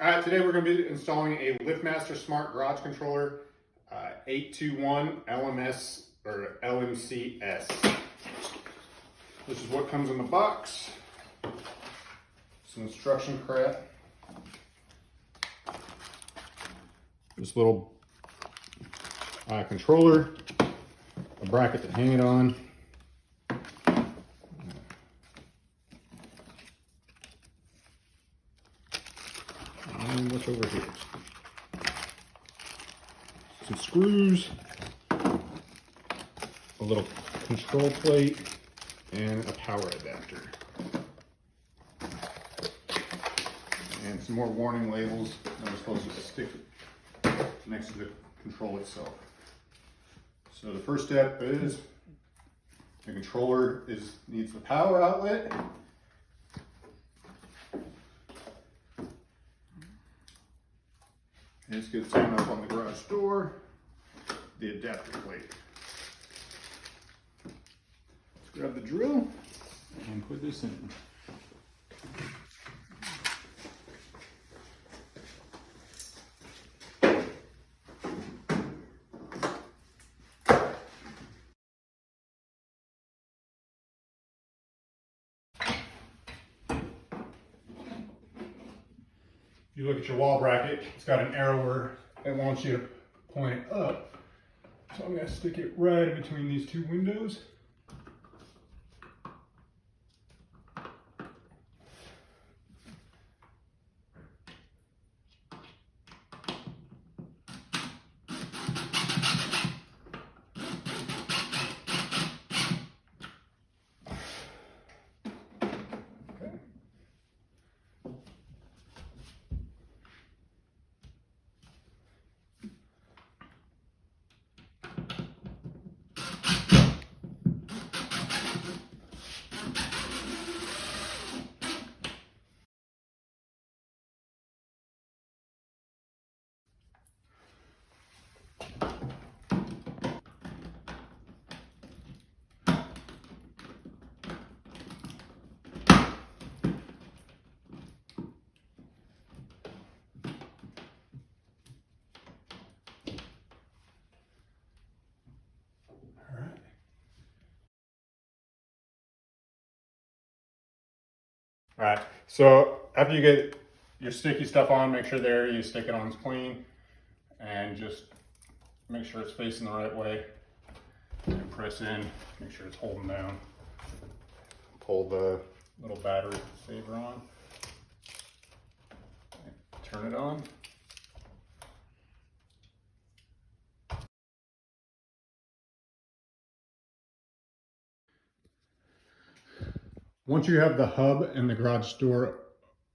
Today we're going to be installing a LiftMaster Smart Garage Controller 821 LMS or LMCS. This is what comes in the box. Some instruction crap. This little controller, a bracket to hang it on. And what's over here? Some screws, a little control plate, and a power adapter. And some more warning labels that are supposed to stick next to the control itself. So the first step is the controller needs the power outlet. And this gets hung up on the garage door, the adapter plate. Let's grab the drill and put this in. If you look at your wall bracket, it's got an arrow where it wants you to point it up. So I'm going to stick it right in between these two windows. All right, so after you get your sticky stuff on, make sure the area you stick it on is clean, and just make sure it's facing the right way, and press in, make sure it's holding down. Pull the little battery saver on, turn it on. Once you have the hub and the garage door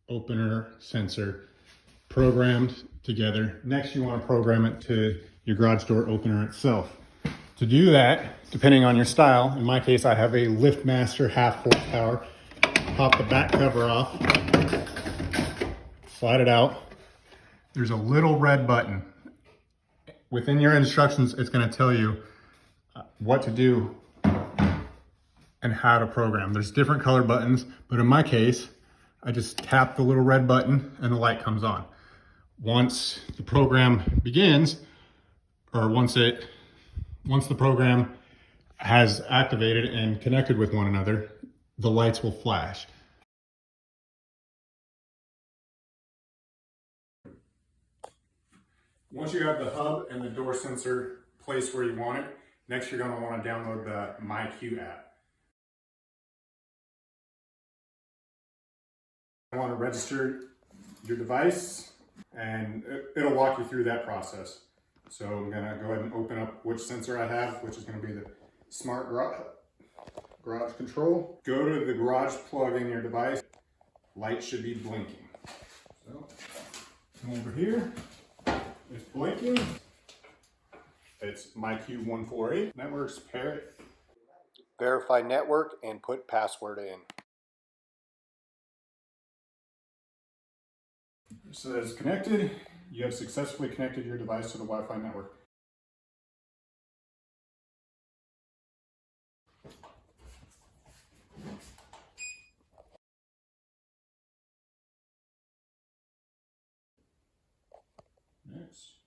opener sensor programmed together, next you want to program it to your garage door opener itself. To do that, depending on your style, in my case I have a LiftMaster half horsepower. Pop the back cover off, slide it out. There's a little red button. Within your instructions, it's going to tell you what to do and how to program. There's different color buttons, but in my case, I just tap the little red button and the light comes on. Once the program begins, or once the program has activated and connected with one another, the lights will flash. Once you have the hub and the door sensor placed where you want it, next you're going to want to download the MyQ app. You want to register your device, and it'll walk you through that process. So I'm going to go ahead and open up which sensor I have, which is going to be the Smart Garage Control. Go to the garage plug in your device. Light should be blinking. So come over here. It's blinking. It's MyQ 148. Networks, pair it. Verify network and put password in. It says connected. You have successfully connected your device to the Wi-Fi network. Nice.